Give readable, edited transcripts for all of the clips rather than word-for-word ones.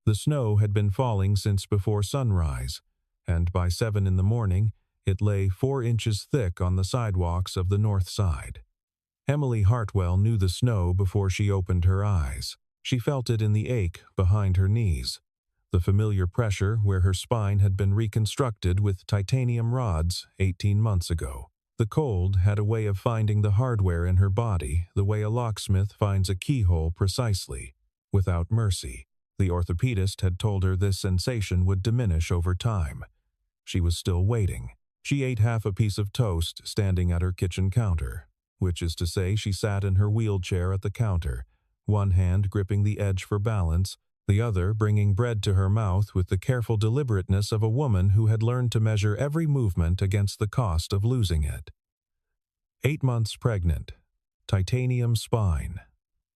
The snow had been falling since before sunrise, and by 7 in the morning, it lay 4 inches thick on the sidewalks of the north side. Emily Hartwell knew the snow before she opened her eyes. She felt it in the ache behind her knees, the familiar pressure where her spine had been reconstructed with titanium rods 18 months ago. The cold had a way of finding the hardware in her body the way a locksmith finds a keyhole precisely, without mercy. The orthopedist had told her this sensation would diminish over time. She was still waiting. She ate half a piece of toast standing at her kitchen counter, which is to say she sat in her wheelchair at the counter, one hand gripping the edge for balance, the other bringing bread to her mouth with the careful deliberateness of a woman who had learned to measure every movement against the cost of losing it. 8 months pregnant. Titanium spine.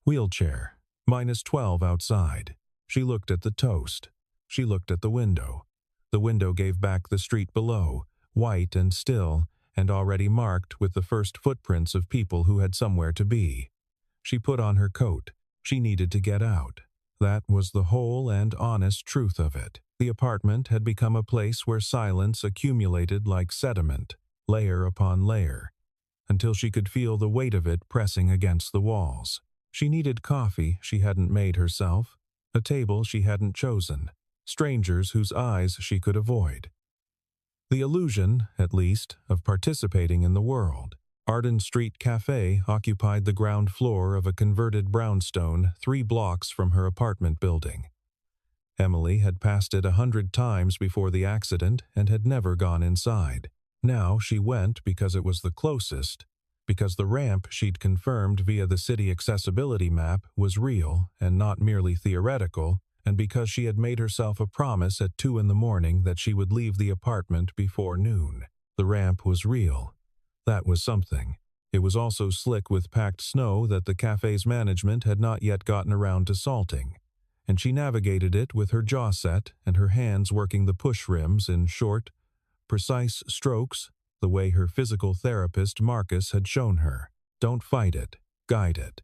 Wheelchair. -12 outside. She looked at the toast. She looked at the window. The window gave back the street below, white and still, and already marked with the first footprints of people who had somewhere to be. She put on her coat. She needed to get out. That was the whole and honest truth of it. The apartment had become a place where silence accumulated like sediment, layer upon layer, until she could feel the weight of it pressing against the walls. She needed coffee she hadn't made herself, a table she hadn't chosen, strangers whose eyes she could avoid. The illusion, at least, of participating in the world. Arden Street Cafe occupied the ground floor of a converted brownstone 3 blocks from her apartment building. Emily had passed it 100 times before the accident and had never gone inside. Now she went because it was the closest, because the ramp she'd confirmed via the city accessibility map was real and not merely theoretical, and because she had made herself a promise at 2 in the morning that she would leave the apartment before noon. The ramp was real. That was something. It was also slick with packed snow that the cafe's management had not yet gotten around to salting, and she navigated it with her jaw set and her hands working the push rims in short, precise strokes, the way her physical therapist Marcus had shown her. Don't fight it, guide it.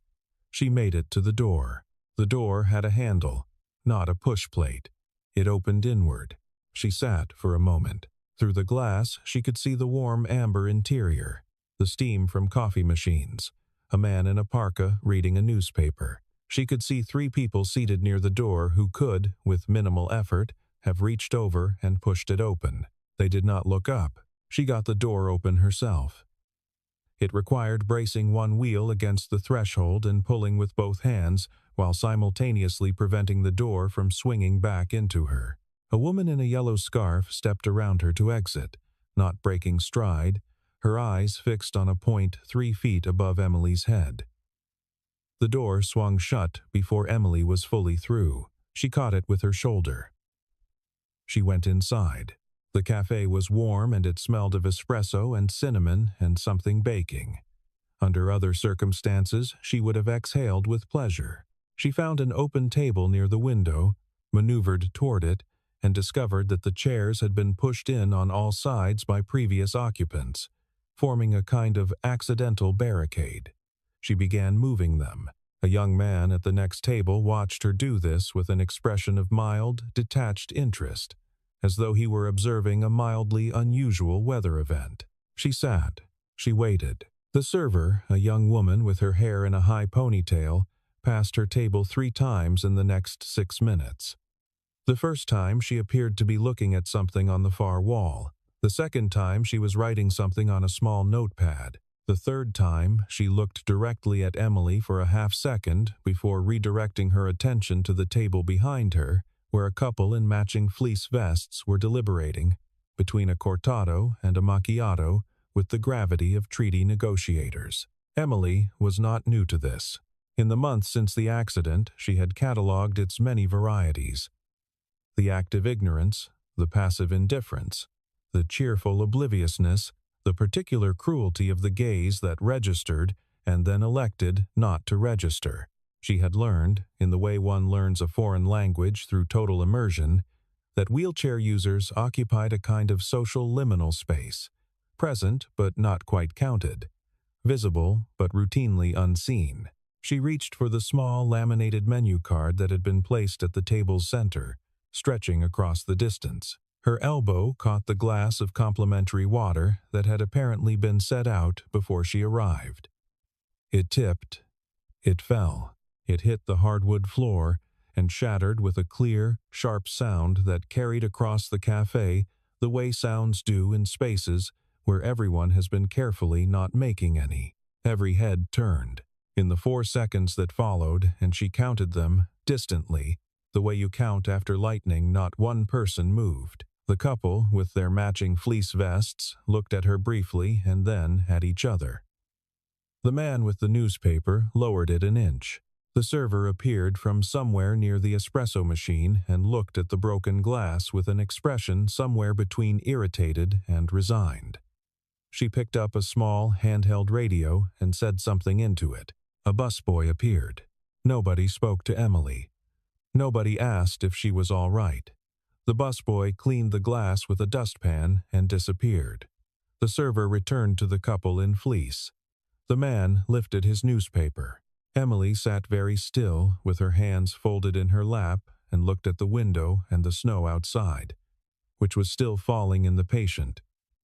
She made it to the door. The door had a handle, not a push plate. It opened inward. She sat for a moment. Through the glass, she could see the warm amber interior, the steam from coffee machines, a man in a parka reading a newspaper. She could see 3 people seated near the door who could, with minimal effort, have reached over and pushed it open. They did not look up. She got the door open herself. It required bracing one wheel against the threshold and pulling with both hands, while simultaneously preventing the door from swinging back into her. A woman in a yellow scarf stepped around her to exit, not breaking stride, her eyes fixed on a point 3 feet above Emily's head. The door swung shut before Emily was fully through. She caught it with her shoulder. She went inside. The cafe was warm and it smelled of espresso and cinnamon and something baking. Under other circumstances, she would have exhaled with pleasure. She found an open table near the window, maneuvered toward it, and discovered that the chairs had been pushed in on all sides by previous occupants, forming a kind of accidental barricade. She began moving them. A young man at the next table watched her do this with an expression of mild, detached interest, as though he were observing a mildly unusual weather event. She sat. She waited. The server, a young woman with her hair in a high ponytail, passed her table 3 times in the next 6 minutes. The first time she appeared to be looking at something on the far wall. The second time she was writing something on a small notepad. The third time she looked directly at Emily for a half-second before redirecting her attention to the table behind her, where a couple in matching fleece vests were deliberating, between a cortado and a macchiato, with the gravity of treaty negotiators. Emily was not new to this. In the months since the accident, she had catalogued its many varieties. The active ignorance, the passive indifference, the cheerful obliviousness, the particular cruelty of the gaze that registered and then elected not to register. She had learned, in the way one learns a foreign language through total immersion, that wheelchair users occupied a kind of social liminal space, present but not quite counted, visible but routinely unseen. She reached for the small laminated menu card that had been placed at the table's center, stretching across the distance. Her elbow caught the glass of complimentary water that had apparently been set out before she arrived. It tipped. It fell. It hit the hardwood floor and shattered with a clear, sharp sound that carried across the cafe the way sounds do in spaces where everyone has been carefully not making any. Every head turned. In the 4 seconds that followed, and she counted them, distantly, the way you count after lightning, not one person moved. The couple, with their matching fleece vests, looked at her briefly and then at each other. The man with the newspaper lowered it an inch. The server appeared from somewhere near the espresso machine and looked at the broken glass with an expression somewhere between irritated and resigned. She picked up a small, handheld radio and said something into it. A busboy appeared. Nobody spoke to Emily. Nobody asked if she was all right. The busboy cleaned the glass with a dustpan and disappeared. The server returned to the couple in fleece. The man lifted his newspaper. Emily sat very still, with her hands folded in her lap, and looked at the window and the snow outside, which was still falling in the patient,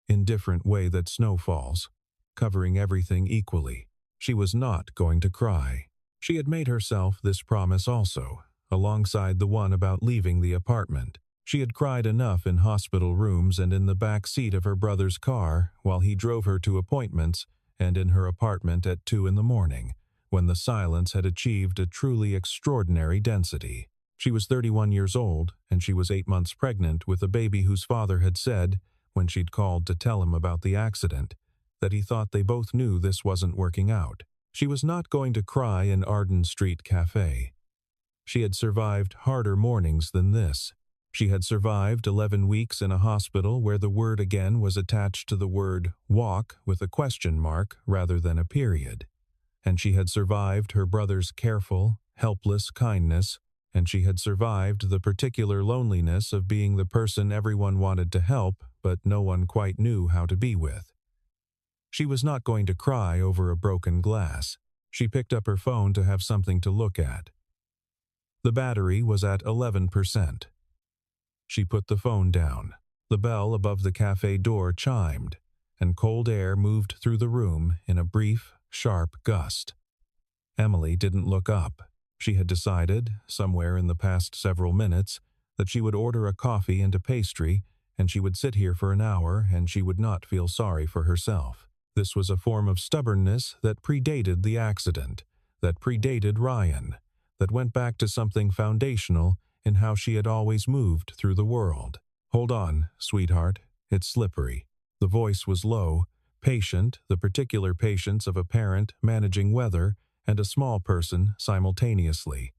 indifferent way that snow falls, covering everything equally. She was not going to cry. She had made herself this promise also, alongside the one about leaving the apartment. She had cried enough in hospital rooms and in the back seat of her brother's car while he drove her to appointments and in her apartment at 2 in the morning, when the silence had achieved a truly extraordinary density. She was 31 years old, and she was 8 months pregnant with a baby whose father had said, when she'd called to tell him about the accident, that he thought they both knew this wasn't working out. She was not going to cry in Arden Street Cafe. She had survived harder mornings than this. She had survived 11 weeks in a hospital where the word again was attached to the word walk with a question mark rather than a period. And she had survived her brother's careful, helpless kindness, and she had survived the particular loneliness of being the person everyone wanted to help but no one quite knew how to be with. She was not going to cry over a broken glass. She picked up her phone to have something to look at. The battery was at 11%. She put the phone down. The bell above the cafe door chimed, and cold air moved through the room in a brief, sharp gust. Emily didn't look up. She had decided, somewhere in the past several minutes, that she would order a coffee and a pastry, and she would sit here for an hour and she would not feel sorry for herself. This was a form of stubbornness that predated the accident, that predated Ryan, that went back to something foundational in how she had always moved through the world. "Hold on, sweetheart. It's slippery." The voice was low, patient, the particular patience of a parent managing weather and a small person simultaneously.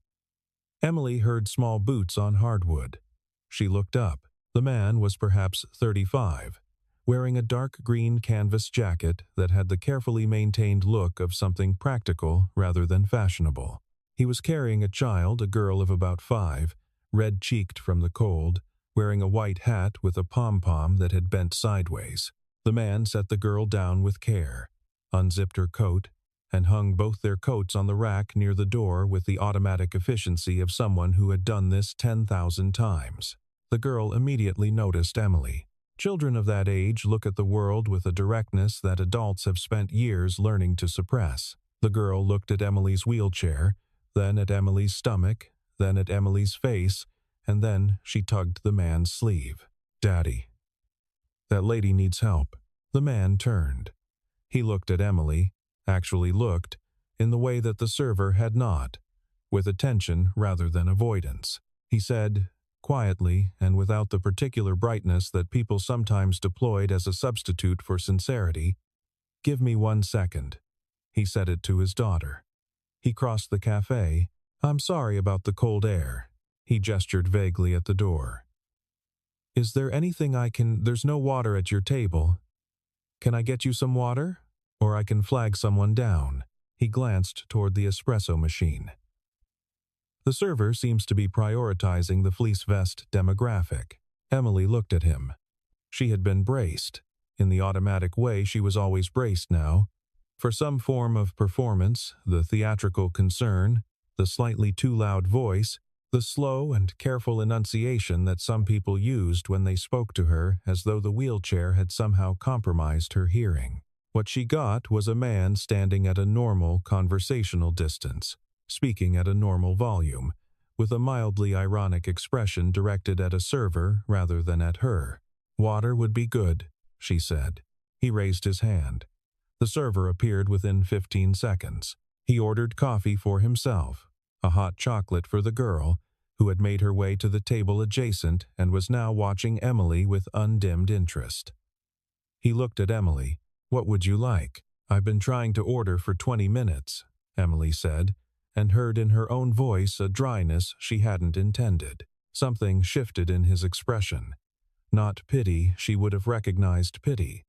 Emily heard small boots on hardwood. She looked up. The man was perhaps 35, wearing a dark green canvas jacket that had the carefully maintained look of something practical rather than fashionable. He was carrying a child, a girl of about 5, red-cheeked from the cold, wearing a white hat with a pom-pom that had bent sideways. The man set the girl down with care, unzipped her coat, and hung both their coats on the rack near the door with the automatic efficiency of someone who had done this 10,000 times. The girl immediately noticed Emily. Children of that age look at the world with a directness that adults have spent years learning to suppress. The girl looked at Emily's wheelchair, then at Emily's stomach, then at Emily's face, and then she tugged the man's sleeve. "Daddy, that lady needs help." The man turned. He looked at Emily, actually looked, in the way that the server had not, with attention rather than avoidance. He said, quietly and without the particular brightness that people sometimes deployed as a substitute for sincerity, "Give me 1 second." He said it to his daughter. He crossed the cafe. "I'm sorry about the cold air." He gestured vaguely at the door. "Is there anything there's no water at your table. Can I get you some water? Or I can flag someone down." He glanced toward the espresso machine. The server seems to be prioritizing the fleece vest demographic. Emily looked at him. She had been braced. In the automatic way she was always braced now. For some form of performance, the theatrical concern, the slightly too loud voice, the slow and careful enunciation that some people used when they spoke to her as though the wheelchair had somehow compromised her hearing. What she got was a man standing at a normal conversational distance, speaking at a normal volume, with a mildly ironic expression directed at a server rather than at her. "Water would be good," she said. He raised his hand. The server appeared within 15 seconds. He ordered coffee for himself, a hot chocolate for the girl, who had made her way to the table adjacent and was now watching Emily with undimmed interest. He looked at Emily. "What would you like?" "I've been trying to order for 20 minutes, Emily said, and heard in her own voice a dryness she hadn't intended. Something shifted in his expression. Not pity, she would have recognized pity.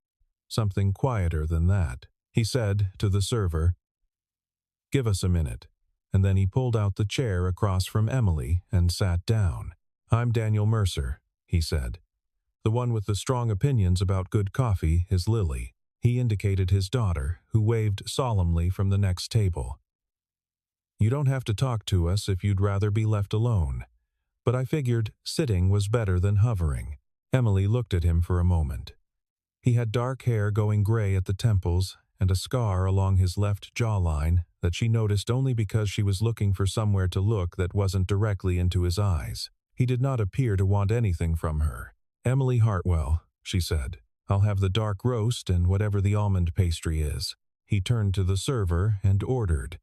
Something quieter than that. He said to the server, "Give us a minute," and then he pulled out the chair across from Emily and sat down. "I'm Daniel Mercer," he said. "The one with the strong opinions about good coffee is Lily." He indicated his daughter, who waved solemnly from the next table. "You don't have to talk to us if you'd rather be left alone. But I figured sitting was better than hovering." Emily looked at him for a moment. He had dark hair going gray at the temples and a scar along his left jawline that she noticed only because she was looking for somewhere to look that wasn't directly into his eyes. He did not appear to want anything from her. "Emily Hartwell," she said. "I'll have the dark roast and whatever the almond pastry is." He turned to the server and ordered.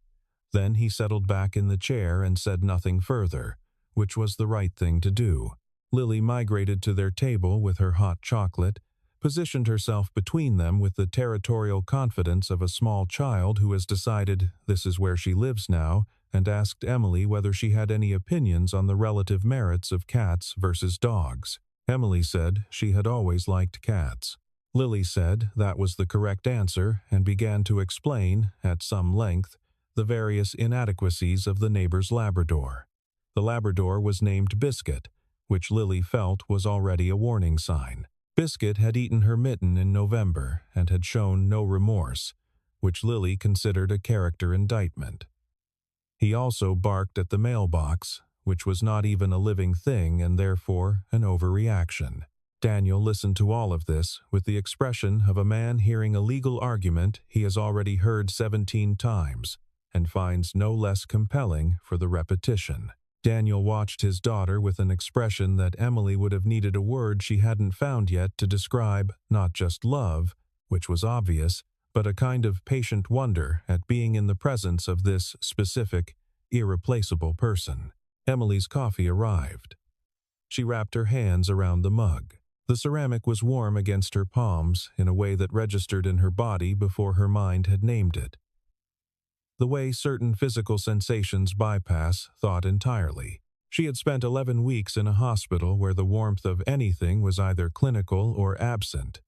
Then he settled back in the chair and said nothing further, which was the right thing to do. Lily migrated to their table with her hot chocolate, positioned herself between them with the territorial confidence of a small child who has decided this is where she lives now, and asked Emily whether she had any opinions on the relative merits of cats versus dogs. Emily said she had always liked cats. Lily said that was the correct answer and began to explain, at some length, the various inadequacies of the neighbor's Labrador. The Labrador was named Biscuit, which Lily felt was already a warning sign. Biscuit had eaten her mitten in November and had shown no remorse, which Lily considered a character indictment. He also barked at the mailbox, which was not even a living thing and therefore an overreaction. Daniel listened to all of this with the expression of a man hearing a legal argument he has already heard 17 times and finds no less compelling for the repetition. Daniel watched his daughter with an expression that Emily would have needed a word she hadn't found yet to describe not just love, which was obvious, but a kind of patient wonder at being in the presence of this specific, irreplaceable person. Emily's coffee arrived. She wrapped her hands around the mug. The ceramic was warm against her palms in a way that registered in her body before her mind had named it. The way certain physical sensations bypass thought entirely. She had spent 11 weeks in a hospital where the warmth of anything was either clinical or absent,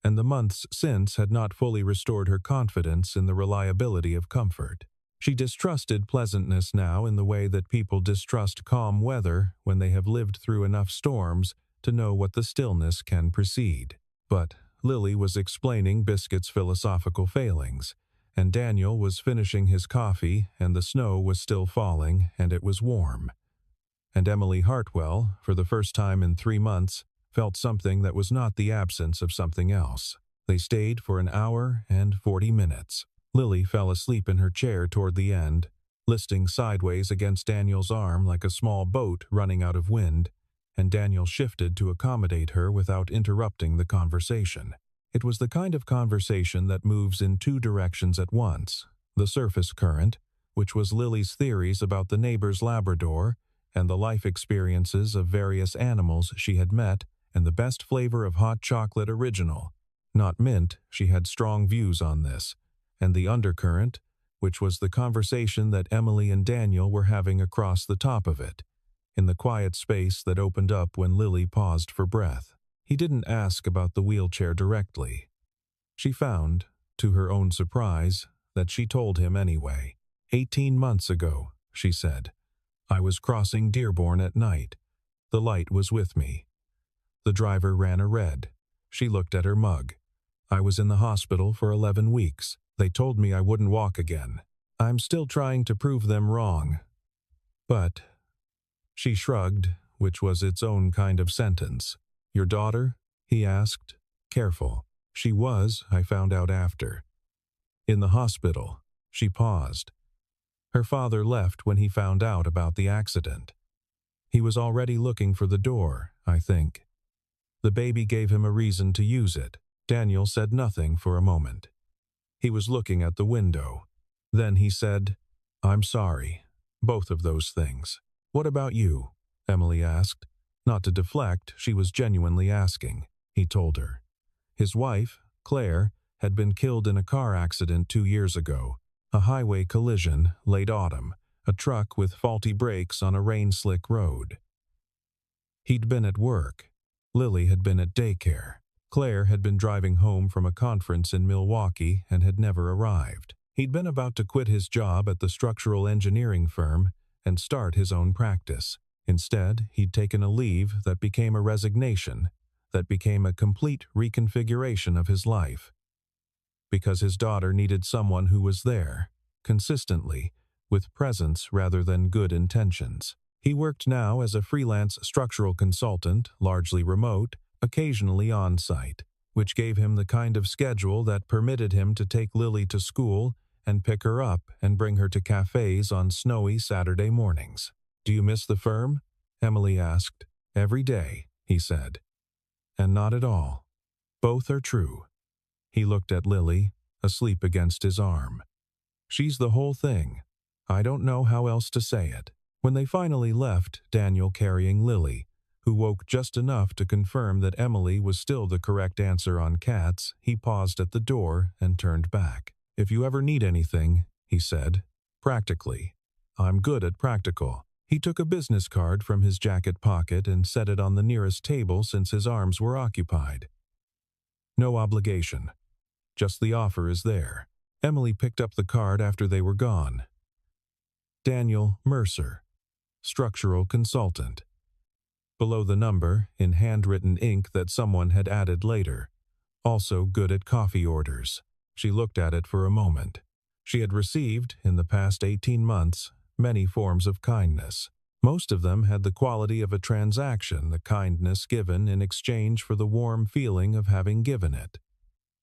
and the months since had not fully restored her confidence in the reliability of comfort. She distrusted pleasantness now in the way that people distrust calm weather when they have lived through enough storms to know what the stillness can precede. But Lily was explaining Biscuit's philosophical failings, and Daniel was finishing his coffee, and the snow was still falling, and it was warm. And Emily Hartwell, for the first time in 3 months, felt something that was not the absence of something else. They stayed for an hour and 40 minutes. Lily fell asleep in her chair toward the end, listing sideways against Daniel's arm like a small boat running out of wind, and Daniel shifted to accommodate her without interrupting the conversation. It was the kind of conversation that moves in 2 directions at once: the surface current, which was Lily's theories about the neighbor's Labrador, and the life experiences of various animals she had met, and the best flavor of hot chocolate original. Not mint, she had strong views on this, and the undercurrent, which was the conversation that Emily and Daniel were having across the top of it, in the quiet space that opened up when Lily paused for breath. He didn't ask about the wheelchair directly. She found, to her own surprise, that she told him anyway. 18 months ago, she said, I was crossing Dearborn at night. The light was with me. The driver ran a red. She looked at her mug. I was in the hospital for 11 weeks. They told me I wouldn't walk again. I'm still trying to prove them wrong. But, she shrugged, which was its own kind of sentence. Your daughter? He asked. Careful. She was, I found out after. In the hospital. She paused. Her father left when he found out about the accident. He was already looking for the door, I think. The baby gave him a reason to use it. Daniel said nothing for a moment. He was looking at the window. Then he said, I'm sorry. Both of those things. What about you? Emily asked. Not to deflect, she was genuinely asking. He told her. His wife, Claire, had been killed in a car accident 2 years ago. A highway collision, late autumn, a truck with faulty brakes on a rain-slick road. He'd been at work. Lily had been at daycare. Claire had been driving home from a conference in Milwaukee and had never arrived. He'd been about to quit his job at the structural engineering firm and start his own practice. Instead, he'd taken a leave that became a resignation, that became a complete reconfiguration of his life. Because his daughter needed someone who was there, consistently, with presence rather than good intentions. He worked now as a freelance structural consultant, largely remote, occasionally on-site, which gave him the kind of schedule that permitted him to take Lily to school and pick her up and bring her to cafes on snowy Saturday mornings. Do you miss the firm? Emily asked. Every day, he said. And not at all. Both are true. He looked at Lily, asleep against his arm. She's the whole thing. I don't know how else to say it. When they finally left, Daniel carrying Lily, who woke just enough to confirm that Emily was still the correct answer on cats, he paused at the door and turned back. If you ever need anything, he said, practically. I'm good at practical. He took a business card from his jacket pocket and set it on the nearest table since his arms were occupied. No obligation. Just the offer is there. Emily picked up the card after they were gone. Daniel Mercer, structural consultant. Below the number, in handwritten ink that someone had added later. Also good at coffee orders. She looked at it for a moment. She had received, in the past 18 months, many forms of kindness. Most of them had the quality of a transaction, the kindness given in exchange for the warm feeling of having given it.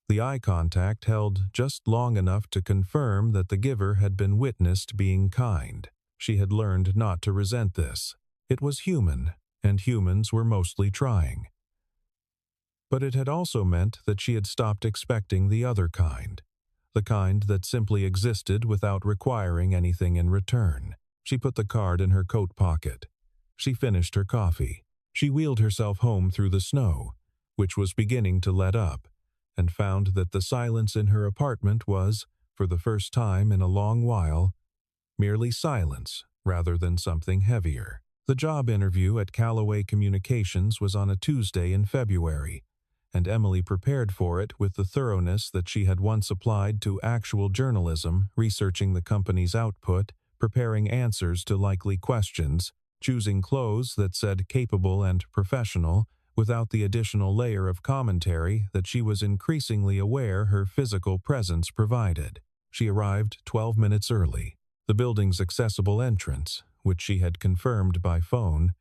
The eye contact held just long enough to confirm that the giver had been witnessed being kind. She had learned not to resent this. It was human, and humans were mostly trying. But it had also meant that she had stopped expecting the other kind, the kind that simply existed without requiring anything in return. She put the card in her coat pocket. She finished her coffee. She wheeled herself home through the snow, which was beginning to let up, and found that the silence in her apartment was, for the first time in a long while, merely silence rather than something heavier. The job interview at Callaway Communications was on a Tuesday in February, and Emily prepared for it with the thoroughness that she had once applied to actual journalism, researching the company's output, preparing answers to likely questions, choosing clothes that said capable and professional, without the additional layer of commentary that she was increasingly aware her physical presence provided. She arrived 12 minutes early. The building's accessible entrance, which she had confirmed by phone,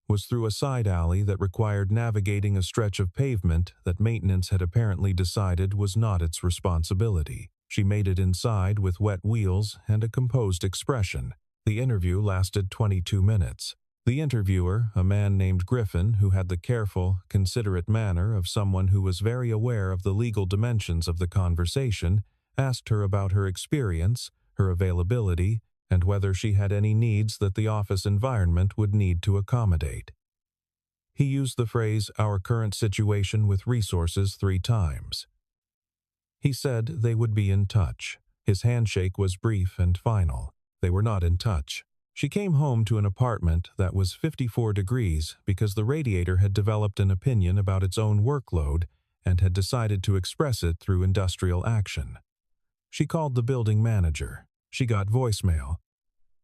was through a side alley that required navigating a stretch of pavement that maintenance had apparently decided was not its responsibility. She made it inside with wet wheels and a composed expression. The interview lasted 22 minutes. The interviewer, a man named Griffin who had the careful, considerate manner of someone who was very aware of the legal dimensions of the conversation, asked her about her experience, her availability, and whether she had any needs that the office environment would need to accommodate. He used the phrase, "our current situation with resources," 3 times. He said they would be in touch. His handshake was brief and final. They were not in touch. She came home to an apartment that was 54 degrees because the radiator had developed an opinion about its own workload and had decided to express it through industrial action. She called the building manager. She got voicemail.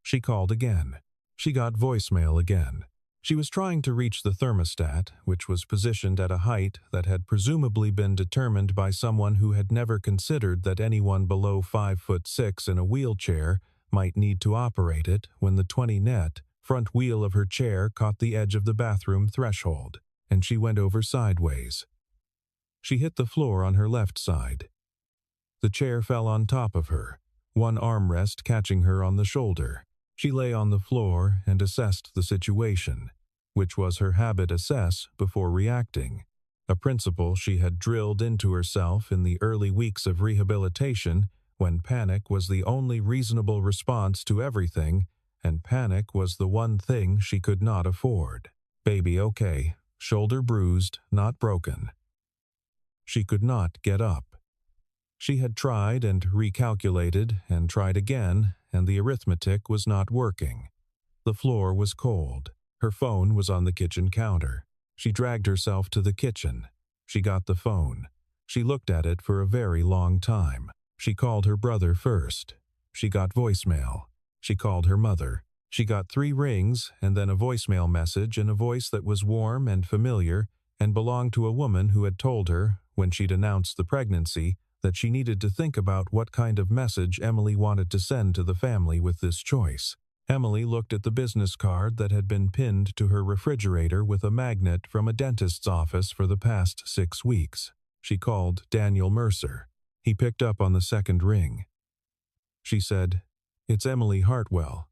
She called again. She got voicemail again. She was trying to reach the thermostat, which was positioned at a height that had presumably been determined by someone who had never considered that anyone below 5'6" in a wheelchair might need to operate it, when the 20-net front wheel of her chair caught the edge of the bathroom threshold, and she went over sideways. She hit the floor on her left side. The chair fell on top of her, one armrest catching her on the shoulder. She lay on the floor and assessed the situation, which was her habit: assess before reacting, a principle she had drilled into herself in the early weeks of rehabilitation, when panic was the only reasonable response to everything, and panic was the one thing she could not afford. Baby okay, shoulder bruised, not broken. She could not get up. She had tried and recalculated and tried again, and the arithmetic was not working. The floor was cold. Her phone was on the kitchen counter. She dragged herself to the kitchen. She got the phone. She looked at it for a very long time. She called her brother first. She got voicemail. She called her mother. She got 3 rings and then a voicemail message in a voice that was warm and familiar and belonged to a woman who had told her, when she'd announced the pregnancy, that she needed to think about what kind of message Emily wanted to send to the family with this choice. Emily looked at the business card that had been pinned to her refrigerator with a magnet from a dentist's office for the past 6 weeks. She called Daniel Mercer. He picked up on the second ring. She said, "It's Emily Hartwell.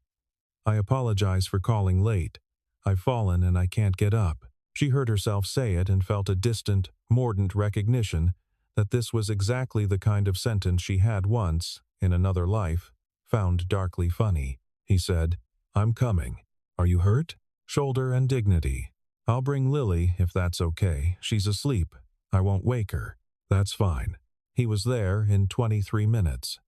I apologize for calling late. I've fallen and I can't get up." She heard herself say it and felt a distant, mordant recognition that this was exactly the kind of sentence she had once, in another life, found darkly funny. He said, "I'm coming. Are you hurt?" Shoulder and dignity. "I'll bring Lily if that's okay. She's asleep. I won't wake her." "That's fine." He was there in 23 minutes.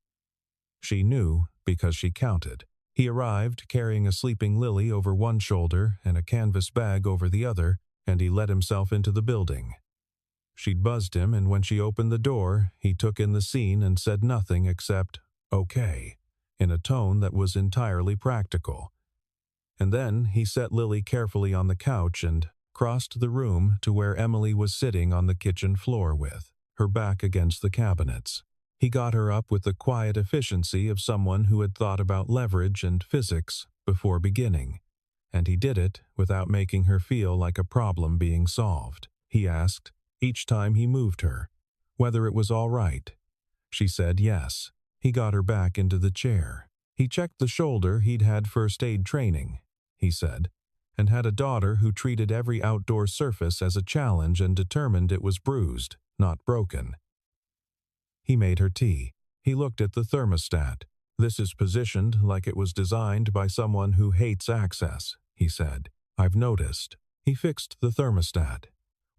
She knew because she counted. He arrived carrying a sleeping Lily over one shoulder and a canvas bag over the other, and he let himself into the building. She'd buzzed him, and when she opened the door, he took in the scene and said nothing except, "Okay," in a tone that was entirely practical. And then he set Lily carefully on the couch and crossed the room to where Emily was sitting on the kitchen floor with her back against the cabinets. He got her up with the quiet efficiency of someone who had thought about leverage and physics before beginning, and he did it without making her feel like a problem being solved. He asked, each time he moved her, whether it was all right. She said yes. He got her back into the chair. He checked the shoulder. He'd had first aid training, he said, and had a daughter who treated every outdoor surface as a challenge and determined it was bruised, not broken. He made her tea. He looked at the thermostat. "This is positioned like it was designed by someone who hates access," he said. "I've noticed." He fixed the thermostat.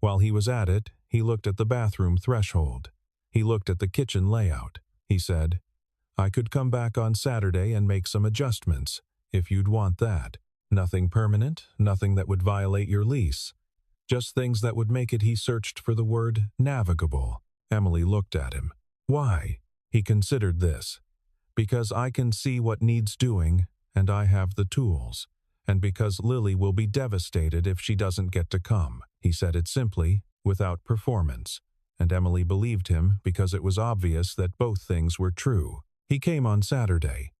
While he was at it, he looked at the bathroom threshold. He looked at the kitchen layout. He said, "I could come back on Saturday and make some adjustments, if you'd want that. Nothing permanent, nothing that would violate your lease. Just things that would make it." He searched for the word navigable. Emily looked at him. "Why?" He considered this. "Because I can see what needs doing, and I have the tools. And because Lily will be devastated if she doesn't get to come." He said it simply, without performance, and Emily believed him because it was obvious that both things were true. He came on Saturday.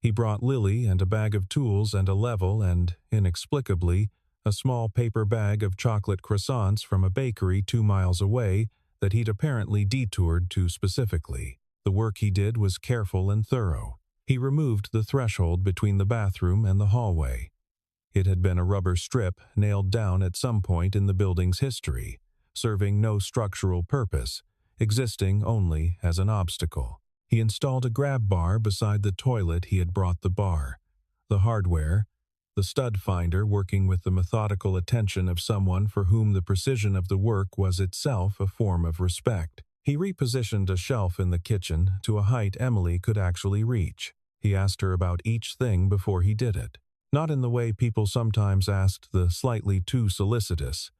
He brought Lily and a bag of tools and a level and, inexplicably, a small paper bag of chocolate croissants from a bakery 2 miles away that he'd apparently detoured to specifically. The work he did was careful and thorough. He removed the threshold between the bathroom and the hallway. It had been a rubber strip nailed down at some point in the building's history, serving no structural purpose, existing only as an obstacle. He installed a grab bar beside the toilet. He had brought the bar, the hardware, the stud finder, working with the methodical attention of someone for whom the precision of the work was itself a form of respect. He repositioned a shelf in the kitchen to a height Emily could actually reach. He asked her about each thing before he did it. Not in the way people sometimes asked the slightly too solicitous,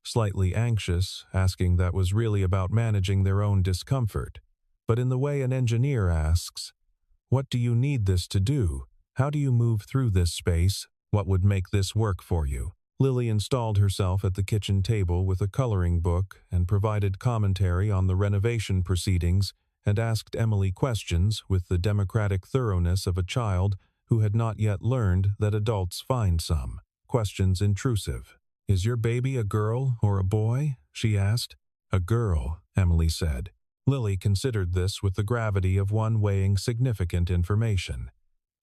slightly anxious asking that was really about managing their own discomfort, but in the way an engineer asks, "What do you need this to do? How do you move through this space? What would make this work for you?" Lily installed herself at the kitchen table with a coloring book and provided commentary on the renovation proceedings and asked Emily questions with the democratic thoroughness of a child who had not yet learned that adults find some questions intrusive. "Is your baby a girl or a boy?" she asked. "A girl," Emily said. Lily considered this with the gravity of one weighing significant information.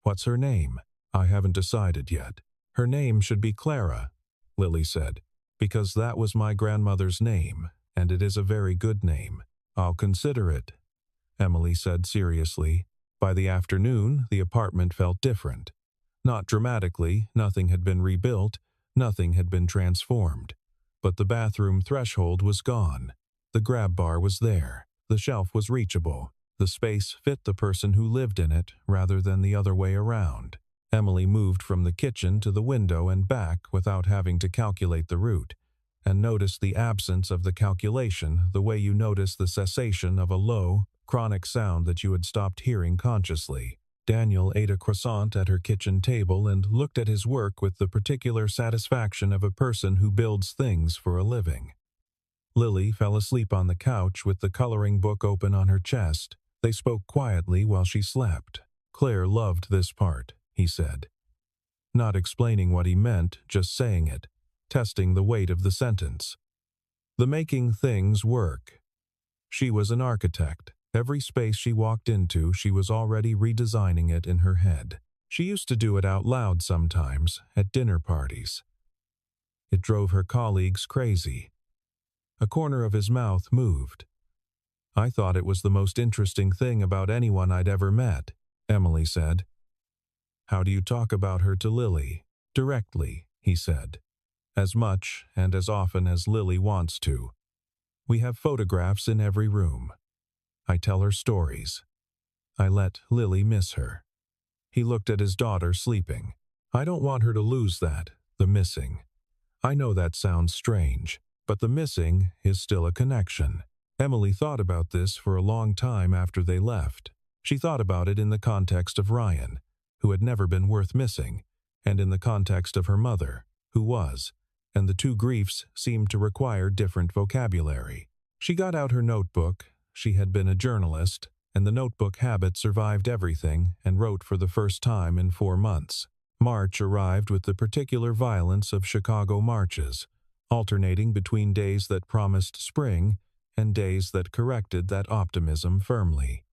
"What's her name?" "I haven't decided yet." "Her name should be Clara," Lily said, "because that was my grandmother's name, and it is a very good name." "I'll consider it," Emily said seriously. By the afternoon, the apartment felt different. Not dramatically, nothing had been rebuilt, nothing had been transformed. But the bathroom threshold was gone. The grab bar was there. The shelf was reachable. The space fit the person who lived in it rather than the other way around. Emily moved from the kitchen to the window and back without having to calculate the route, and noticed the absence of the calculation the way you notice the cessation of a low, chronic sound that you had stopped hearing consciously. Daniel ate a croissant at her kitchen table and looked at his work with the particular satisfaction of a person who builds things for a living. Lily fell asleep on the couch with the coloring book open on her chest. They spoke quietly while she slept. "Claire loved this part," he said. Not explaining what he meant, just saying it, testing the weight of the sentence. The making things work. She was an architect. Every space she walked into, she was already redesigning it in her head. She used to do it out loud sometimes, at dinner parties. It drove her colleagues crazy. A corner of his mouth moved. "I thought it was the most interesting thing about anyone I'd ever met," Emily said. "How do you talk about her to Lily?" "Directly," he said. "As much and as often as Lily wants to. We have photographs in every room. I tell her stories. I let Lily miss her." He looked at his daughter sleeping. "I don't want her to lose that, the missing. I know that sounds strange, but the missing is still a connection." Emily thought about this for a long time after they left. She thought about it in the context of Ryan, who had never been worth missing, and in the context of her mother, who was, and the two griefs seemed to require different vocabulary. She got out her notebook. She had been a journalist, and the notebook habit survived everything, and wrote for the first time in 4 months. March arrived with the particular violence of Chicago marches, alternating between days that promised spring and days that corrected that optimism firmly.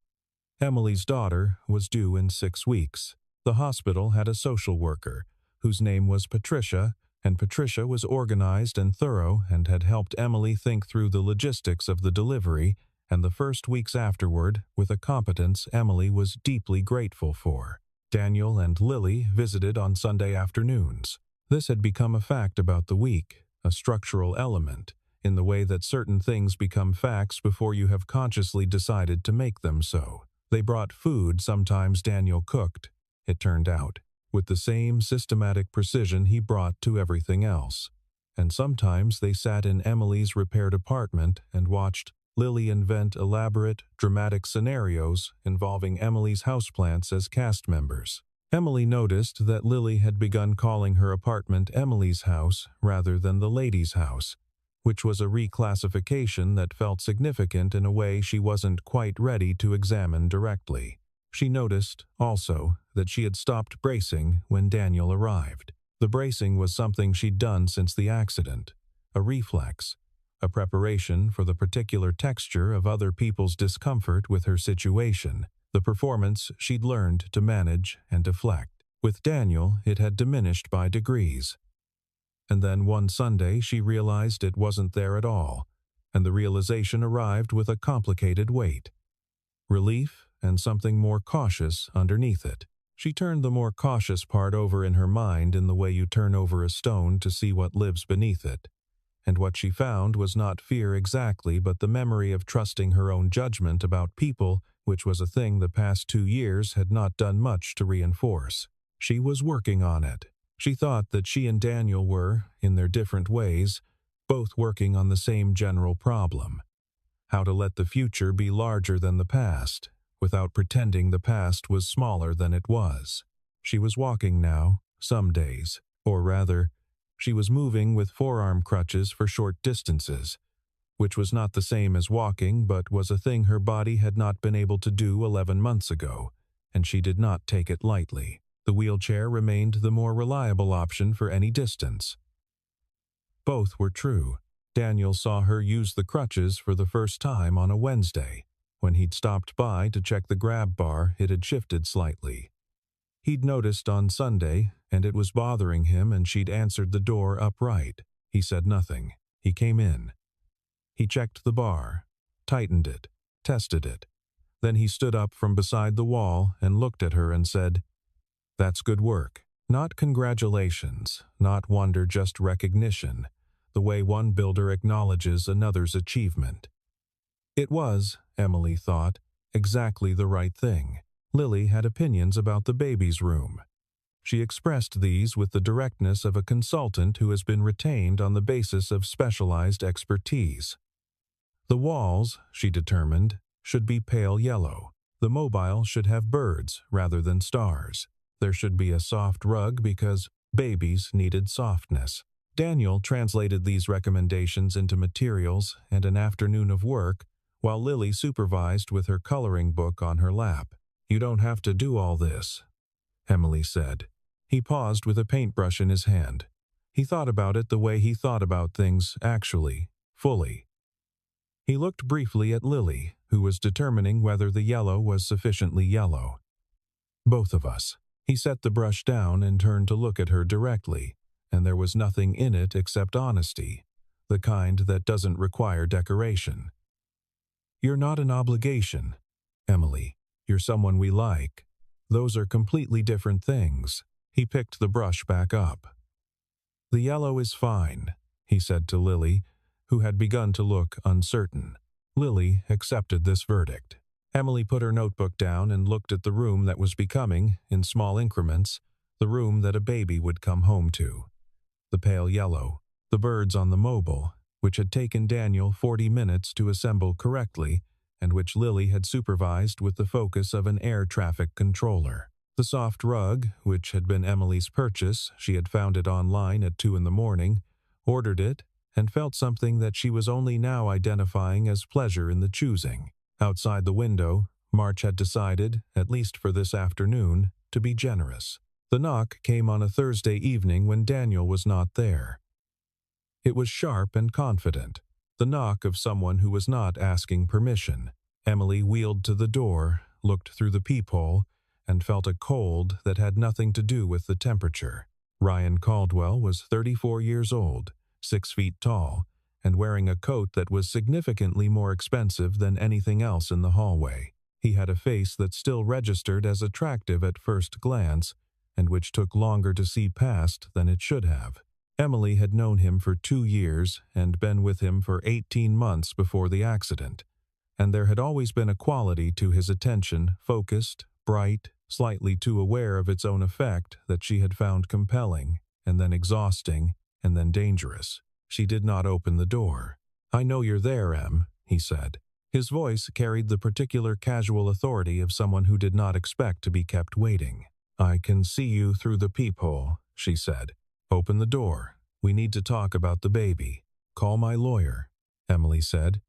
Emily's daughter was due in 6 weeks. The hospital had a social worker, whose name was Patricia, and Patricia was organized and thorough and had helped Emily think through the logistics of the delivery and the first weeks afterward with a competence Emily was deeply grateful for. Daniel and Lily visited on Sunday afternoons. This had become a fact about the week, a structural element, in the way that certain things become facts before you have consciously decided to make them so. They brought food sometimes Daniel cooked, it turned out, with the same systematic precision he brought to everything else. And sometimes they sat in Emily's repaired apartment and watched Lily invent elaborate, dramatic scenarios involving Emily's houseplants as cast members. Emily noticed that Lily had begun calling her apartment Emily's house rather than the lady's house, which was a reclassification that felt significant in a way she wasn't quite ready to examine directly. She noticed, also, that she had stopped bracing when Daniel arrived. The bracing was something she'd done since the accident, a reflex, a preparation for the particular texture of other people's discomfort with her situation, the performance she'd learned to manage and deflect. With Daniel, it had diminished by degrees. And then one Sunday she realized it wasn't there at all, and the realization arrived with a complicated weight. Relief and something more cautious underneath it. She turned the more cautious part over in her mind in the way you turn over a stone to see what lives beneath it. And what she found was not fear exactly, but the memory of trusting her own judgment about people, which was a thing the past 2 years had not done much to reinforce. She was working on it. She thought that she and Daniel were, in their different ways, both working on the same general problem: how to let the future be larger than the past, without pretending the past was smaller than it was. She was walking now, some days, or rather, She was moving with forearm crutches for short distances, which was not the same as walking but was a thing her body had not been able to do 11 months ago, and she did not take it lightly. The wheelchair remained the more reliable option for any distance. Both were true. Daniel saw her use the crutches for the first time on a Wednesday. When he'd stopped by to check the grab bar, it had shifted slightly. He'd noticed on Sunday, and it was bothering him, and she'd answered the door upright. He said nothing. He came in. He checked the bar, tightened it, tested it. Then he stood up from beside the wall and looked at her and said, "That's good work. Not congratulations, not wonder, just recognition, the way one builder acknowledges another's achievement." It was, Emily thought, exactly the right thing. Lily had opinions about the baby's room. She expressed these with the directness of a consultant who has been retained on the basis of specialized expertise. The walls, she determined, should be pale yellow. The mobile should have birds rather than stars. There should be a soft rug because babies needed softness. Daniel translated these recommendations into materials and an afternoon of work, while Lily supervised with her coloring book on her lap. "You don't have to do all this," Emily said. He paused with a paintbrush in his hand. He thought about it the way he thought about things, actually, fully. He looked briefly at Lily, who was determining whether the yellow was sufficiently yellow. "Both of us." He set the brush down and turned to look at her directly, and there was nothing in it except honesty, the kind that doesn't require decoration. "You're not an obligation, Emily. You're someone we like. Those are completely different things." He picked the brush back up. "The yellow is fine," he said to Lily, who had begun to look uncertain. Lily accepted this verdict. Emily put her notebook down and looked at the room that was becoming, in small increments, the room that a baby would come home to. The pale yellow, the birds on the mobile, which had taken Daniel 40 minutes to assemble correctly, and which Lily had supervised with the focus of an air traffic controller. The soft rug, which had been Emily's purchase, she had found it online at 2 in the morning, ordered it, and felt something that she was only now identifying as pleasure in the choosing. Outside the window, March had decided, at least for this afternoon, to be generous. The knock came on a Thursday evening when Daniel was not there. It was sharp and confident, the knock of someone who was not asking permission. Emily wheeled to the door, looked through the peephole, and felt a cold that had nothing to do with the temperature. Ryan Caldwell was 34 years old, 6 feet tall, and wearing a coat that was significantly more expensive than anything else in the hallway. He had a face that still registered as attractive at first glance, and which took longer to see past than it should have. Emily had known him for 2 years and been with him for 18 months before the accident, and there had always been a quality to his attention, focused, bright, slightly too aware of its own effect, that she had found compelling, and then exhausting, and then dangerous. She did not open the door. "I know you're there, Em," he said. His voice carried the particular casual authority of someone who did not expect to be kept waiting. "I can see you through the peephole," she said. "Open the door. We need to talk about the baby." "Call my lawyer," Emily said.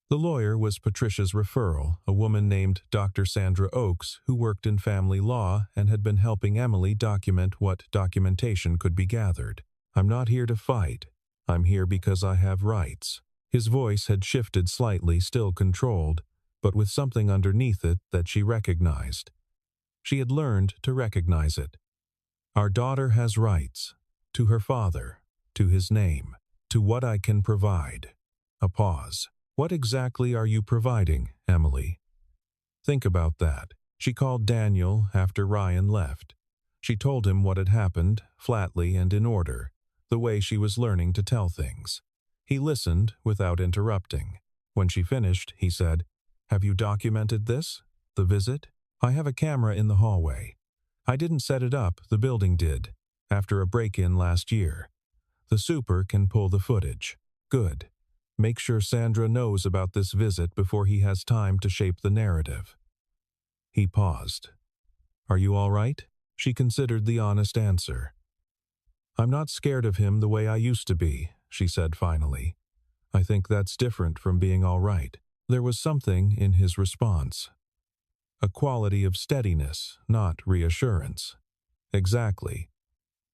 The lawyer was Patricia's referral, a woman named Dr. Sandra Oakes, who worked in family law and had been helping Emily document what documentation could be gathered. "I'm not here to fight. I'm here because I have rights." His voice had shifted slightly, still controlled, but with something underneath it that she recognized. She had learned to recognize it. "Our daughter has rights. To her father. To his name. To what I can provide." A pause. "What exactly are you providing, Emily?" "Think about that." She called Daniel after Ryan left. She told him what had happened, flatly and in order, the way she was learning to tell things. He listened without interrupting. When she finished, he said, "Have you documented this? The visit? I have a camera in the hallway. I didn't set it up, the building did, after a break-in last year. The super can pull the footage." "Good. Make sure Sandra knows about this visit before he has time to shape the narrative." He paused. "Are you all right?" She considered the honest answer. "I'm not scared of him the way I used to be," she said finally. "I think that's different from being all right." There was something in his response. A quality of steadiness, not reassurance. Exactly.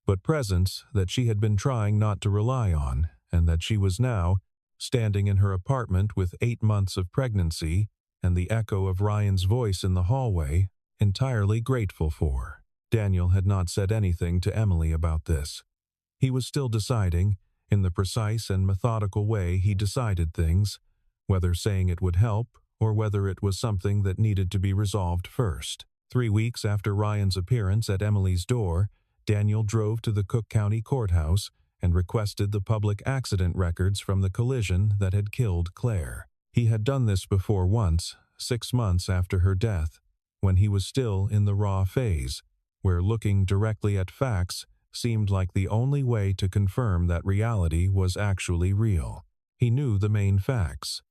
But presence that she had been trying not to rely on, and that she was now, standing in her apartment with 8 months of pregnancy and the echo of Ryan's voice in the hallway, entirely grateful for. Daniel had not said anything to Emily about this. He was still deciding, in the precise and methodical way he decided things, whether saying it would help or whether it was something that needed to be resolved first. 3 weeks after Ryan's appearance at Emily's door, Daniel drove to the Cook County Courthouse and requested the public accident records from the collision that had killed Claire. He had done this before once, 6 months after her death, when he was still in the raw phase, where looking directly at facts seemed like the only way to confirm that reality was actually real. He knew the main facts: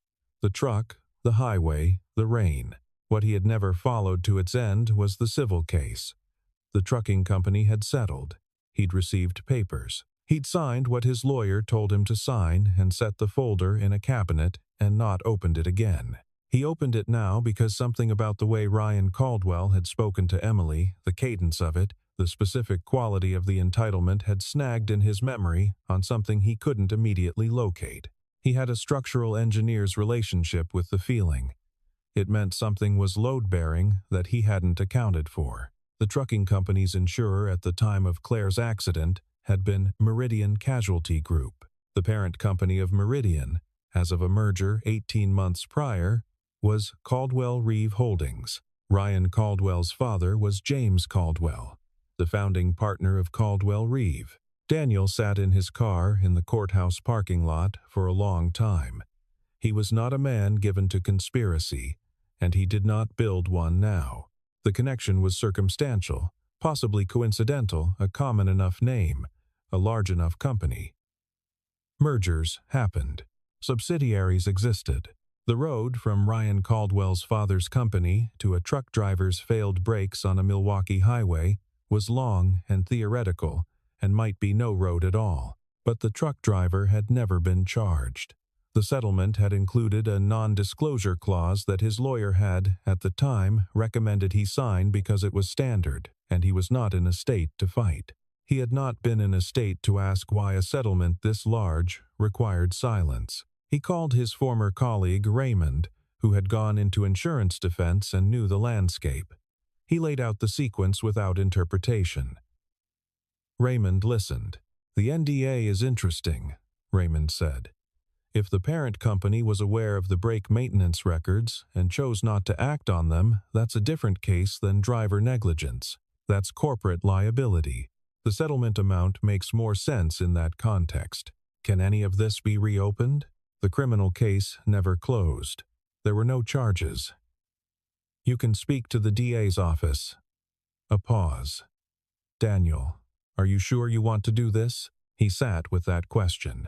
the truck, the highway, the rain. What he had never followed to its end was the civil case. The trucking company had settled. He'd received papers. He'd signed what his lawyer told him to sign and set the folder in a cabinet and not opened it again. He opened it now because something about the way Ryan Caldwell had spoken to Emily, the cadence of it, the specific quality of the entitlement had snagged in his memory on something he couldn't immediately locate. He had a structural engineer's relationship with the feeling. It meant something was load-bearing that he hadn't accounted for. The trucking company's insurer at the time of Claire's accident had been Meridian Casualty Group. The parent company of Meridian, as of a merger 18 months prior, was Caldwell Reeve Holdings. Ryan Caldwell's father was James Caldwell, the founding partner of Caldwell Reeve. Daniel sat in his car in the courthouse parking lot for a long time. He was not a man given to conspiracy, and he did not build one now. The connection was circumstantial, possibly coincidental, a common enough name, a large enough company. Mergers happened. Subsidiaries existed. The road from Ryan Caldwell's father's company to a truck driver's failed brakes on a Milwaukee highway was long and theoretical, and might be no road at all. But the truck driver had never been charged. The settlement had included a non-disclosure clause that his lawyer had, at the time, recommended he sign because it was standard, and he was not in a state to fight. He had not been in a state to ask why a settlement this large required silence. He called his former colleague Raymond, who had gone into insurance defense and knew the landscape. He laid out the sequence without interpretation. Raymond listened. "The NDA is interesting," Raymond said. "If the parent company was aware of the brake maintenance records and chose not to act on them, that's a different case than driver negligence. That's corporate liability. The settlement amount makes more sense in that context. Can any of this be reopened? The criminal case never closed. There were no charges. You can speak to the DA's office." A pause. "Daniel, are you sure you want to do this?" He sat with that question.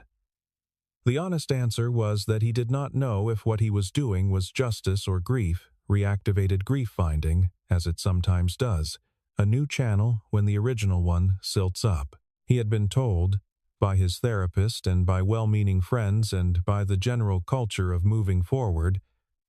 The honest answer was that he did not know if what he was doing was justice or grief, reactivated grief-finding, as it sometimes does, a new channel when the original one silts up. He had been told, by his therapist and by well-meaning friends and by the general culture of moving forward,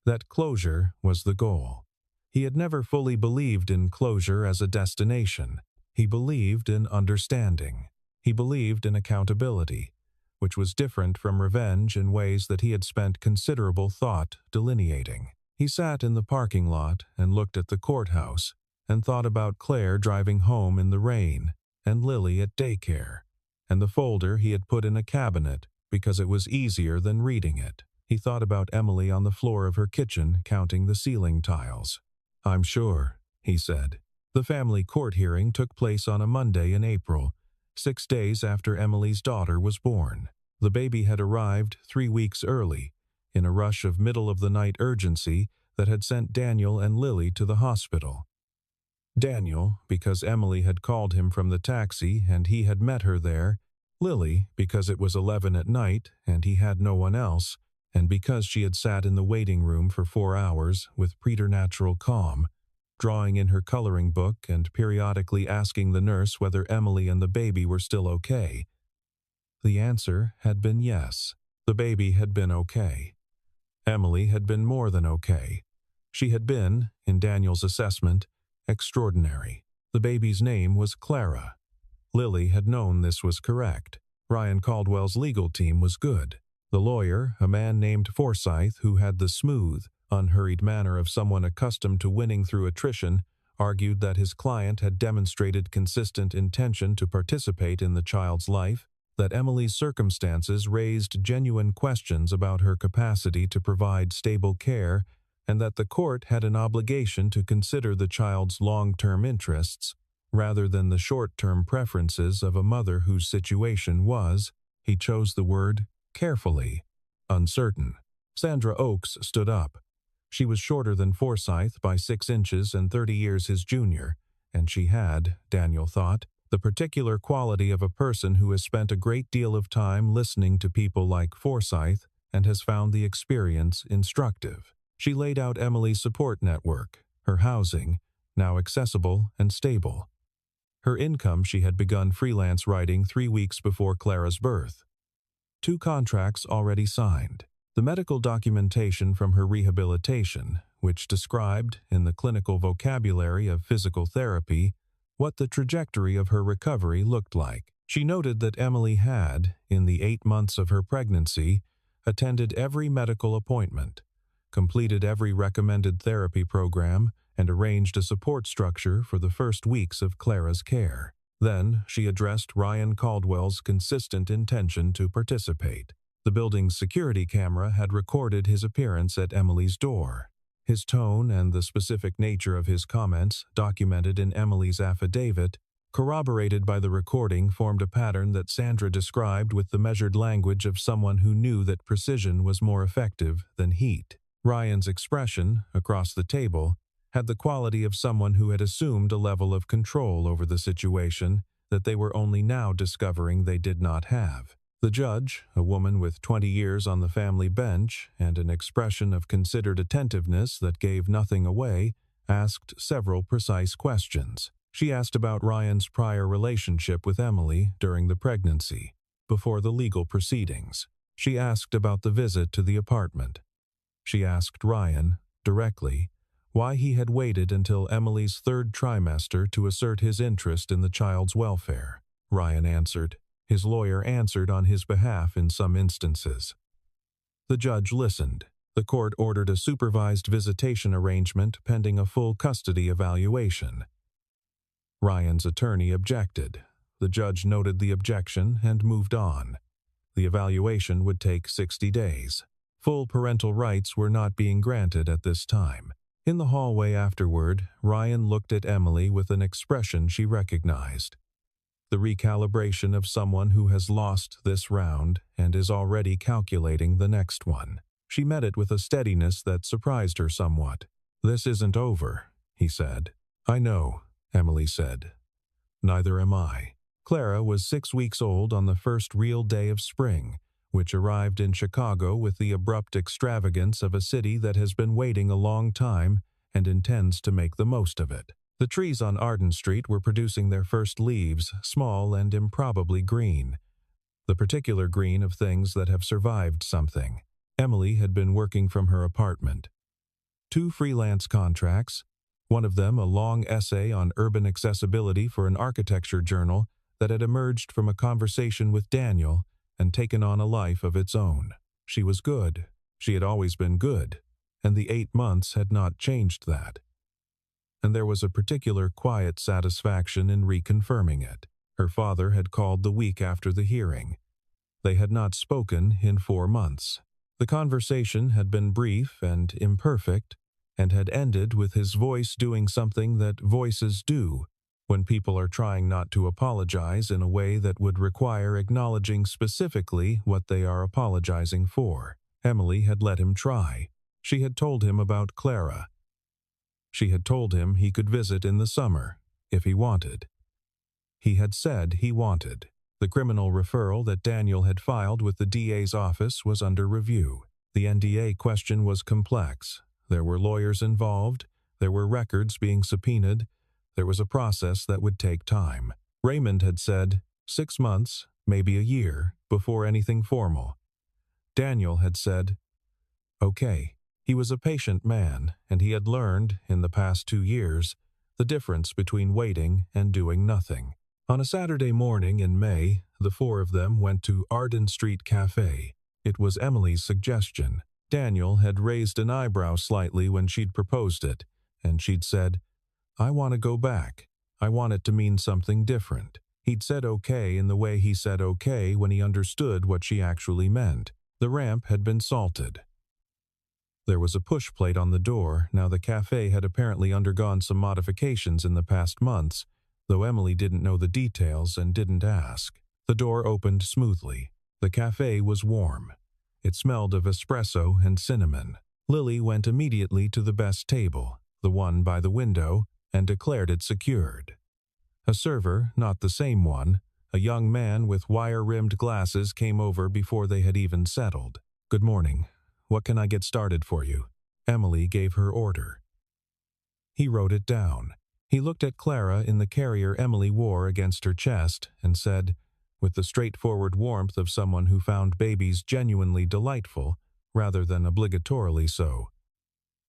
that closure was the goal. He had never fully believed in closure as a destination. He believed in understanding. He believed in accountability, which was different from revenge in ways that he had spent considerable thought delineating. He sat in the parking lot and looked at the courthouse and thought about Claire driving home in the rain and Lily at daycare, and the folder he had put in a cabinet because it was easier than reading it. He thought about Emily on the floor of her kitchen counting the ceiling tiles. "I'm sure," he said. The family court hearing took place on a Monday in April, 6 days after Emily's daughter was born. The baby had arrived 3 weeks early, in a rush of middle-of-the-night urgency that had sent Daniel and Lily to the hospital. Daniel, because Emily had called him from the taxi and he had met her there; Lily, because it was 11 at night and he had no one else, and because she had sat in the waiting room for 4 hours with preternatural calm, drawing in her coloring book and periodically asking the nurse whether Emily and the baby were still okay. The answer had been yes. The baby had been okay. Emily had been more than okay. She had been, in Daniel's assessment, extraordinary. The baby's name was Clara. Lily had known this was correct. Ryan Caldwell's legal team was good. The lawyer, a man named Forsyth, who had the smooth, unhurried manner of someone accustomed to winning through attrition, argued that his client had demonstrated consistent intention to participate in the child's life, that Emily's circumstances raised genuine questions about her capacity to provide stable care, and that the court had an obligation to consider the child's long-term interests, rather than the short-term preferences of a mother whose situation was, he chose the word, carefully, uncertain. Sandra Oakes stood up. She was shorter than Forsyth by 6 inches and 30 years his junior, and she had, Daniel thought, the particular quality of a person who has spent a great deal of time listening to people like Forsyth and has found the experience instructive. She laid out Emily's support network, her housing, now accessible and stable. Her income she had begun freelance writing 3 weeks before Clara's birth. 2 contracts already signed. The medical documentation from her rehabilitation, which described, in the clinical vocabulary of physical therapy, what the trajectory of her recovery looked like. She noted that Emily had, in the 8 months of her pregnancy, attended every medical appointment, completed every recommended therapy program, and arranged a support structure for the first weeks of Clara's care. Then she addressed Ryan Caldwell's consistent intention to participate. The building's security camera had recorded his appearance at Emily's door. His tone and the specific nature of his comments, documented in Emily's affidavit, corroborated by the recording, formed a pattern that Sandra described with the measured language of someone who knew that precision was more effective than heat. Ryan's expression, across the table, had the quality of someone who had assumed a level of control over the situation that they were only now discovering they did not have. The judge, a woman with 20 years on the family bench and an expression of considered attentiveness that gave nothing away, asked several precise questions. She asked about Ryan's prior relationship with Emily during the pregnancy, before the legal proceedings. She asked about the visit to the apartment. She asked Ryan, directly, why he had waited until Emily's 3rd trimester to assert his interest in the child's welfare. Ryan answered. His lawyer answered on his behalf in some instances. The judge listened. The court ordered a supervised visitation arrangement pending a full custody evaluation. Ryan's attorney objected. The judge noted the objection and moved on. The evaluation would take 60 days. Full parental rights were not being granted at this time. In the hallway afterward, Ryan looked at Emily with an expression she recognized. The recalibration of someone who has lost this round and is already calculating the next one. She met it with a steadiness that surprised her somewhat. "This isn't over," he said. "I know," Emily said. "Neither am I." Clara was 6 weeks old on the first real day of spring, which arrived in Chicago with the abrupt extravagance of a city that has been waiting a long time and intends to make the most of it. The trees on Arden Street were producing their first leaves, small and improbably green, the particular green of things that have survived something. Emily had been working from her apartment. 2 freelance contracts, one of them a long essay on urban accessibility for an architecture journal that had emerged from a conversation with Daniel and taken on a life of its own. She was good. She had always been good, and the 8 months had not changed that. And there was a particular quiet satisfaction in reconfirming it. Her father had called the week after the hearing. They had not spoken in 4 months. The conversation had been brief and imperfect, and had ended with his voice doing something that voices do when people are trying not to apologize in a way that would require acknowledging specifically what they are apologizing for. Emily had let him try. She had told him about Clara. She had told him he could visit in the summer, if he wanted. He had said he wanted. The criminal referral that Daniel had filed with the DA's office was under review. The NDA question was complex. There were lawyers involved, There were records being subpoenaed. There was a process that would take time. Raymond had said 6 months, maybe a year, before anything formal. Daniel had said, okay. He was a patient man, and he had learned, in the past 2 years, the difference between waiting and doing nothing. On a Saturday morning in May, the four of them went to Arden Street Cafe. It was Emily's suggestion. Daniel had raised an eyebrow slightly when she'd proposed it, and she'd said, I want to go back. I want it to mean something different. He'd said okay in the way he said okay when he understood what she actually meant. The ramp had been salted. There was a push plate on the door. Now the cafe had apparently undergone some modifications in the past months, though Emily didn't know the details and didn't ask. The door opened smoothly. The cafe was warm. It smelled of espresso and cinnamon. Lily went immediately to the best table, the one by the window, and declared it secured. A server, not the same one, a young man with wire-rimmed glasses, came over before they had even settled. Good morning. What can I get started for you? Emily gave her order. He wrote it down. He looked at Clara in the carrier Emily wore against her chest and said, with the straightforward warmth of someone who found babies genuinely delightful, rather than obligatorily so,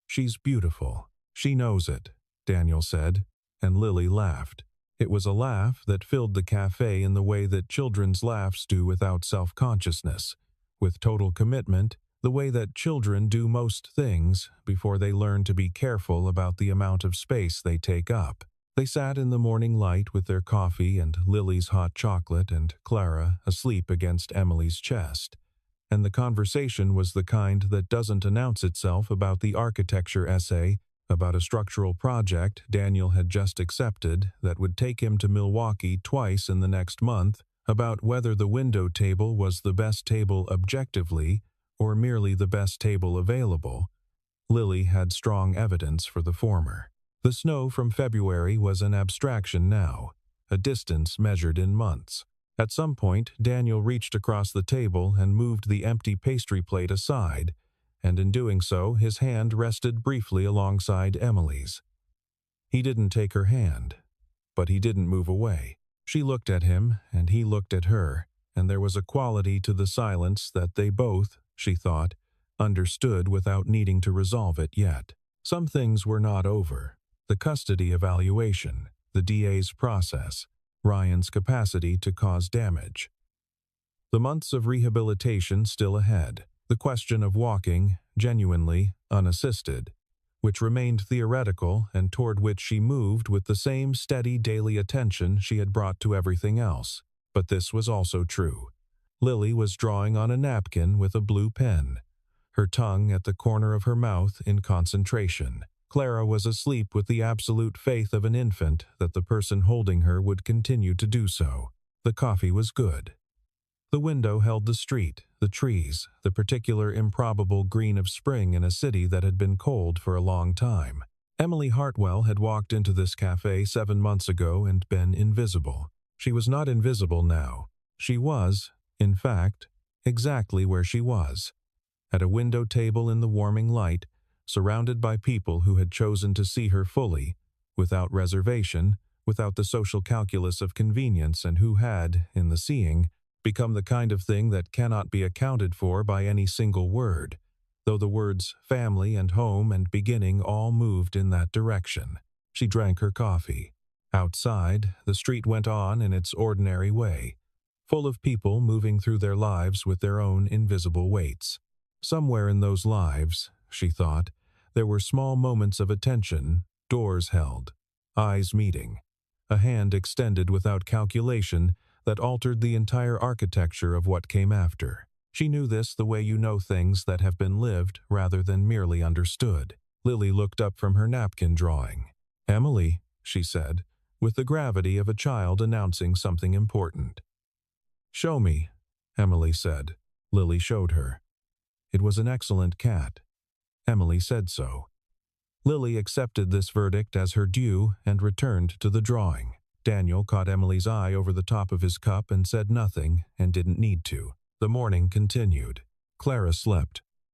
She's beautiful. She knows it, Daniel said, and Lily laughed. It was a laugh that filled the cafe in the way that children's laughs do without self-consciousness, with total commitment, the way that children do most things before they learn to be careful about the amount of space they take up. They sat in the morning light with their coffee and Lily's hot chocolate and Clara asleep against Emily's chest. And the conversation was the kind that doesn't announce itself about the architecture essay, about a structural project Daniel had just accepted that would take him to Milwaukee twice in the next month, about whether the window table was the best table objectively, or merely the best table available. Lily had strong evidence for the former. The snow from February was an abstraction now, a distance measured in months. At some point, Daniel reached across the table and moved the empty pastry plate aside, and in doing so, his hand rested briefly alongside Emily's. He didn't take her hand, but he didn't move away. She looked at him, and he looked at her, and there was a quality to the silence that they both, she thought, understood without needing to resolve it yet. Some things were not over. The custody evaluation, the DA's process, Ryan's capacity to cause damage. The months of rehabilitation still ahead. The question of walking, genuinely, unassisted, which remained theoretical and toward which she moved with the same steady daily attention she had brought to everything else. But this was also true. Lily was drawing on a napkin with a blue pen, her tongue at the corner of her mouth in concentration. Clara was asleep with the absolute faith of an infant that the person holding her would continue to do so. The coffee was good. The window held the street, the trees, the particular improbable green of spring in a city that had been cold for a long time. Emily Hartwell had walked into this cafe 7 months ago and been invisible. She was not invisible now. She was, in fact, exactly where she was, at a window table in the warming light, surrounded by people who had chosen to see her fully, without reservation, without the social calculus of convenience, and who had, in the seeing, become the kind of thing that cannot be accounted for by any single word, though the words family and home and beginning all moved in that direction. She drank her coffee. Outside, the street went on in its ordinary way, full of people moving through their lives with their own invisible weights. Somewhere in those lives, she thought, there were small moments of attention, doors held, eyes meeting, a hand extended without calculation that altered the entire architecture of what came after. She knew this the way you know things that have been lived rather than merely understood. Lily looked up from her napkin drawing. "Emily," she said, with the gravity of a child announcing something important. "Show me," Emily said. Lily showed her. It was an excellent cat. Emily said so. Lily accepted this verdict as her due and returned to the drawing. Daniel caught Emily's eye over the top of his cup and said nothing, and didn't need to. The morning continued. Clara slept.